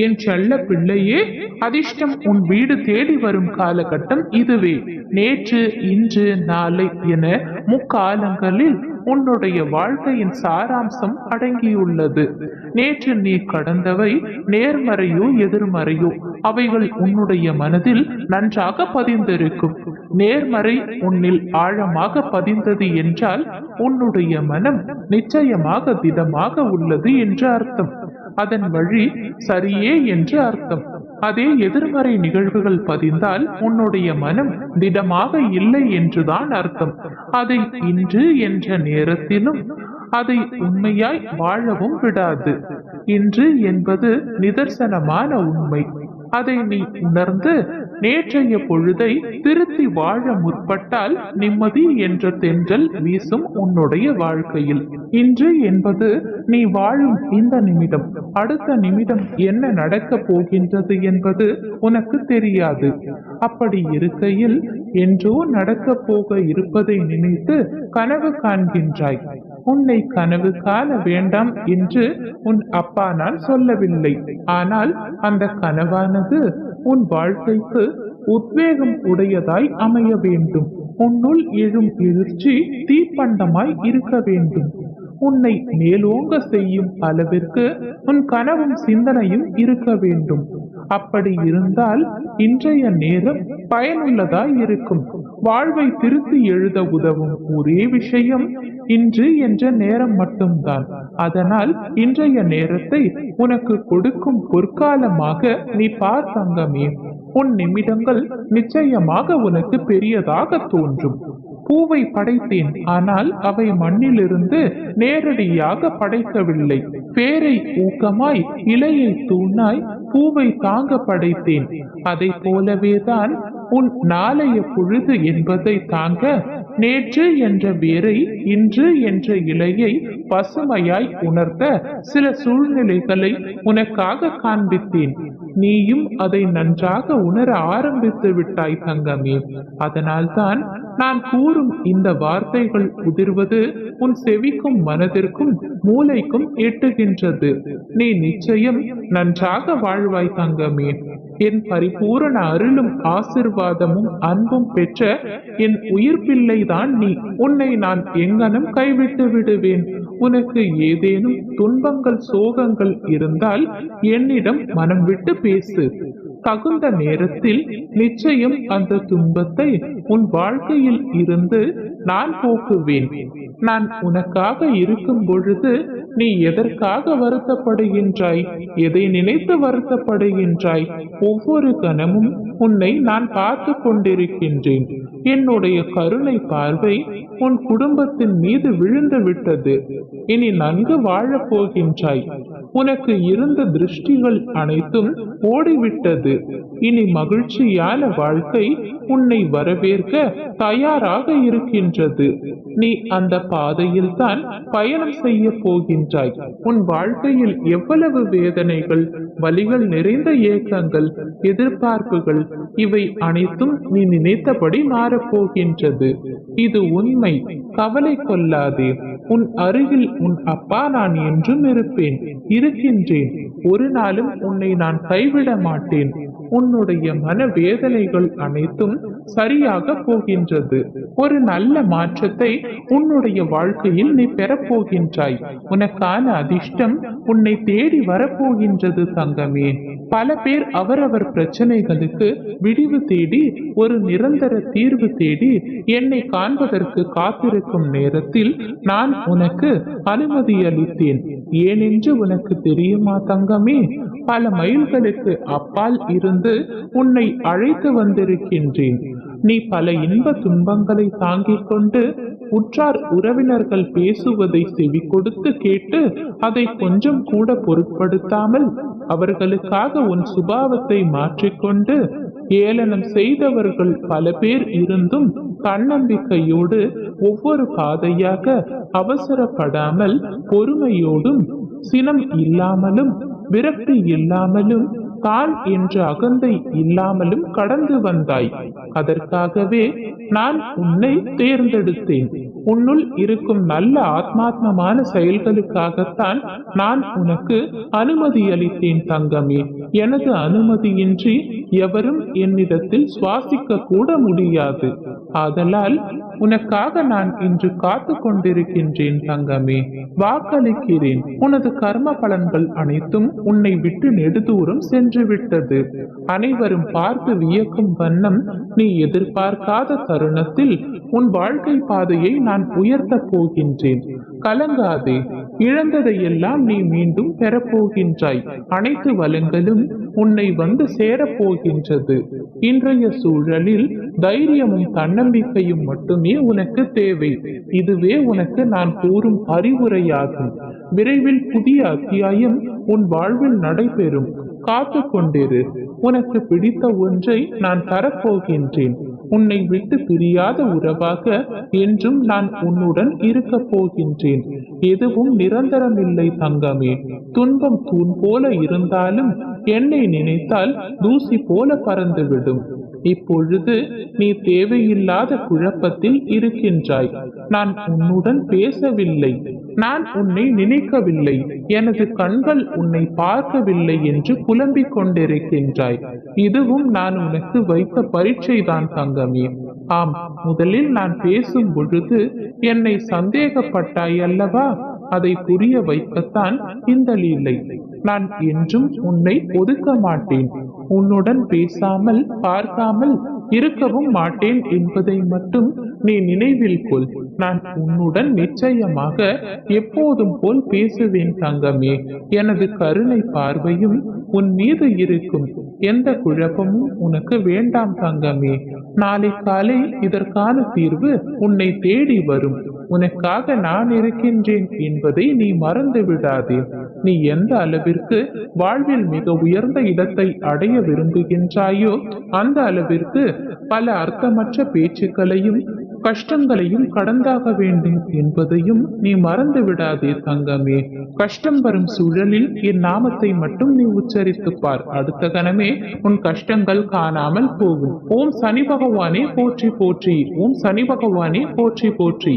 என் செல்ல பிள்ளையே, அதிர்ஷ்டம் உன் வீடு தேடி வரும் காலகட்டம் இதுவே. நேற்று, இன்று, நாளை என முக்காலங்களில் உன்னுடைய வாழ்க்கையின் சாராம்சம் அடங்கியுள்ளது. நேற்று நீ கடந்தவை நேர்மறையோ எதிர்மறையோ அவைகள் உன்னுடைய மனதில் நன்றாக பதிந்திருக்கும். நேர்மறை உன்னில் ஆழமாக பதிந்தது என்றால் உன்னுடைய மனம் நிச்சயமாக திடமாக உள்ளது என்று அர்த்தம். அதன் வழி சரியே என்று அர்த்தம். அதே எதிர்மறை நிகழ்வுகள் பதிந்தால் உன்னுடைய மனம் திடமாக இல்லை என்றுதான் அர்த்தம். அதை இன்று என்ற நேரத்திலும் அதை உண்மையாய் வாழவும் விடாது. இன்று என்பது நிதர்சனமான உண்மை. அதை நீ உணர்ந்து நேற்றைய பொழுதை திருத்தி வாழ முற்பட்டால் நிம்மதி என்ற தென்றல் வீசும் உன்னுடைய வாழ்க்கையில். இன்று என்பது நீ வாழும் இந்த நிமிடம். அடுத்த நிமிடம் என்ன நடக்கப் போகின்றது என்பது உனக்கு தெரியாது. அப்படி இருக்கையில் என்றோ நடக்கப் போக இருப்பதை நினைத்து கனவு காண்கின்றாய். உன்னை கனவு காண வேண்டாம் என்று உன் அப்பா நான் சொல்லவில்லை. ஆனால் அந்த கனவானது உன் வாழ்க்கைக்கு உத்வேகம் உடையதாய் அமைய வேண்டும். உன்னுள் எழும் எழுச்சி தீப்பண்டமாய் இருக்க வேண்டும். உன்னை மேலோங்க செய்யும் அளவிற்கு உன் கனவும் சிந்தனையும் இருக்க வேண்டும். அப்படி இருந்தால் இன்றைய நேரம் பயனுள்ளதாய் இருக்கும். வாழ்வை திருத்தி எழுத உதவும் ஒரே விஷயம் இன்று என்ற நேரம் மட்டும்தான். அதனால் இன்றைய நேரத்தை உனக்கு கொடுக்கும் பொற்காலமாக நீ பார் தங்கமே. உன் நிமிடங்கள் நிச்சயமாக உனக்கு பெரியதாக தோன்றும். பூவை படைத்தேன், ஆனால் அவை மண்ணிலிருந்து நேரடியாக படைக்கவில்லை. பேரை ஊக்கமாய் இலையை தூணாய் பூவை தாங்க படைத்தேன். அதை போலவேதான் உன் நாளைய பொழுது என்பதை தாங்க நேற்று என்ற வேரை இன்று என்ற இலையை பசுமையாய் உணர்த்த சில சூழ்நிலைகளை உனக்காக காண்பித்தேன். நீயும் அதை நன்றாக உணர ஆரம்பித்து விட்டாய் தங்கமே. அதனால்தான் நான் கூறும் இந்த வார்த்தைகள் உதிர்வது உன் செவிக்கும் மனதிற்கும் மூளைக்கும் எட்டுகின்றது. நீ நிச்சயம் நன்றாக வாழ்வாய் தங்கமே. என் பரிபூரண அருளும் ஆசிர்வாதமும் அன்பும் பெற்ற என் உயிர் பிள்ளைதான் நீ. உன்னை நான் எங்கனும் கைவிட்டு விடுவேன். உனக்கு ஏதேனும் துன்பங்கள் சோகங்கள் இருந்தால் என்னிடம் மனம் விட்டு பேசு. தகுந்த நேரத்தில் நிச்சயம் அந்த துன்பத்தை உன் வாழ்க்கையில் இருந்து நான் போக்குவேன். நான் உனக்காக இருக்கும் பொழுது நீ எதற்காக வருத்தப்படுகின்றாய்? எதை நினைத்து வருத்தப்படுகின்றாய்? ஒவ்வொரு கணமும் உன்னை நான் பார்த்து கொண்டிருக்கின்றேன். என்னுடைய கருணை பார்வை உன் குடும்பத்தின் மீது விழுந்து விட்டது. இனி நன்கு வாழப் போகின்றாய். உனக்கு இருந்த திருஷ்டிகள் அனைத்தும் ஓடிவிட்டது. இனி மகிழ்ச்சியான வாழ்க்கை உன்னை வரவேற்க தயாராக இருக்கின்றது. நீ அந்த பாதையில் தான் பயணம் செய்ய போகின்றாய். உன் வாழ்க்கையில் எவ்வளவு வேதனைகள், வலிகள் நிறைந்த ஏக்கங்கள், எதிர்பார்ப்புகள், இவை அனைத்தும் நீ நினைத்தபடி மாறப்போகின்றது. இது உண்மை. கவலை கொள்ளாதே. உன் அருகில் உன் அப்பா நான் என்றும் இருப்பேன், இருக்கின்றேன். ஒரு நாளும் உன்னை நான் கைவிட மாட்டேன். உன்னுடைய மன வேதனைகள் அனைத்தும் சரியாக போகின்றது. ஒரு நல்ல மாற்றத்தை உன்னுடைய வாழ்க்கையில் நீ பெறப்போகின்றாய். உனக்கான அதிர்ஷ்டம் உன்னை தேடி வரப்போகின்றது தங்கமே. பல பேர் அவரவர் பிரச்சனைகளுக்கு விடிவு தேடி ஒரு நிரந்தர தீர்வு தேடி என்னை காண்பதற்கு காத்திருக்கும் நேரத்தில் நான் உனக்கு அனுமதி அளித்தேன். ஏனென்று உனக்கு தெரியுமா தங்கமே? பல மைல்களுக்கு அப்பால் இருந்து உன்னை அழைத்து வந்திருக்கின்றேன். நீ பல இன்ப துன்பங்களை தாங்கிக் கொண்டு உற்றார் உறவினர்கள் பேசுவதை செவி கொடுத்து கேட்டு அதை கொஞ்சம் கூட பொருட்படுத்தாமல் அவர்களுக்காக உன் சுபாவத்தை மாற்றிக்கொண்டு ஏளனம் செய்தவர்கள் பல பேர் இருந்தும் தன்னம்பிக்கையோடு ஒவ்வொரு பாதையாக அவசரப்படாமல் பொறுமையோடும் சினம் இல்லாமலும் விரக்தி இல்லாமலும் தான் என்ற அகந்தை இல்லாமலும் கடந்து வந்தாய். அதற்காகவே நான் உன்னை தேர்ந்தெடுத்தேன். உன்னுள் இருக்கும் நல்ல ஆத்மாத்மமான செயல்களுக்காகத்தான் நான் உனக்கு அனுமதி அளித்தேன் தங்கமே. எனது அனுமதியின்றி எவரும் என்னிடத்தில் சுவாசிக்க கூட முடியாது. ஆதலால் உனக்காக நான் இன்று காத்து கொண்டிருக்கின்றேன் தங்கமே. வாக்களிக்கிறேன், உனது கர்ம பலன்கள் அனைத்தும் உன்னை விட்டு நெடுதூரம் சென்று விட்டது. அனைவரும் பார்த்து வியக்கும் வண்ணம் நீ எதிர்பார்க்காத தருணத்தில் உன் வாழ்க்கை பாதையை நான் உயர்த்தப் போகின்றேன். கலங்காதே, இழந்ததையெல்லாம் நீ மீண்டும் பெறப்போகின்றாய். அனைத்து வளங்களும் உன்னை வந்து சேரப்போகின்றது. இன்றைய சூழலில் தைரியமும் தன்னம்பிக்கையும் மட்டுமே உனக்கு தேவை. இதுவே உனக்கு நான் கூறும் அறிவுரையாகும். விரைவில் புதிய அத்தியாயம் உன் வாழ்வில் நடைபெறும். காத்து கொண்டிரு. உனக்கு பிடித்த ஒன்றை நான் தரப்போகின்றேன். உன்னை விட்டு பிரியாத உறவாக என்றும் நான் உன்னுடன் இருக்க போகின்றேன். எதுவும் நிரந்தரமில்லை தங்கமே. துன்பம் தூண் போல இருந்தாலும் என்னை நினைத்தால் தூசி போல பறந்துவிடும். இப்பொழுது நீ தேவையில்லாத குழப்பத்தில் இருக்கின்றாய். நான் உன்னுடன் பேசவில்லை, நான் உன்னை நினைக்கவில்லை, எனது கண்கள் உன்னை பார்க்கவில்லை என்று புலம்பிக் கொண்டிருக்கின்றாய். இதுவும் நான் உனக்கு வைத்த பரீட்சைதான் தங்கமே. ஆம், முதலில் நான் பேசும் பொழுது என்னை சந்தேகப்பட்டாய் அல்லவா? அதை புரிய வைக்கத்தான் இந்த லீலை. நான் என்றும் உன்னை ஒதுக்க மாட்டேன். உன்னுடன் பேசாமல் பார்க்காமல் இருக்கவும் மாட்டேன் என்பதை மட்டும் நீ நினைவில் கொள். நான் உன்னுடன் நிச்சயமாக எப்போதும் போல் பேசுவேன் தங்கமே. எனது கருணை பார்வையும் உன் மீது இருக்கும். எந்த குழப்பமும் உனக்கு வேண்டாம் தங்கமே. நாளை காலை இதற்கான தீர்வு உன்னை தேடி வரும். உனக்காக நான் இருக்கின்றேன் என்பதை நீ மறந்து விடாதே. நீ எந்த அளவிற்கு வாழ்வில் மிக உயர்ந்த இடத்தை அடைய விரும்புகின்றாயோ அந்த அளவிற்கு பல அர்த்தமற்ற பேச்சுக்களையும் கஷ்டங்களையும் கடந்தாக வேண்டும் என்பதையும் நீ மறந்து விடாதே தங்கமே. கஷ்டம் வரும் சூழலில் என் நாமத்தை மட்டும் நீ உச்சரித்து பார். அடுத்த கணமே உன் கஷ்டங்கள் காணாமல் போகும். ஓம் சனி பகவானே போற்றி போற்றி. ஓம் சனி பகவானே போற்றி போற்றி.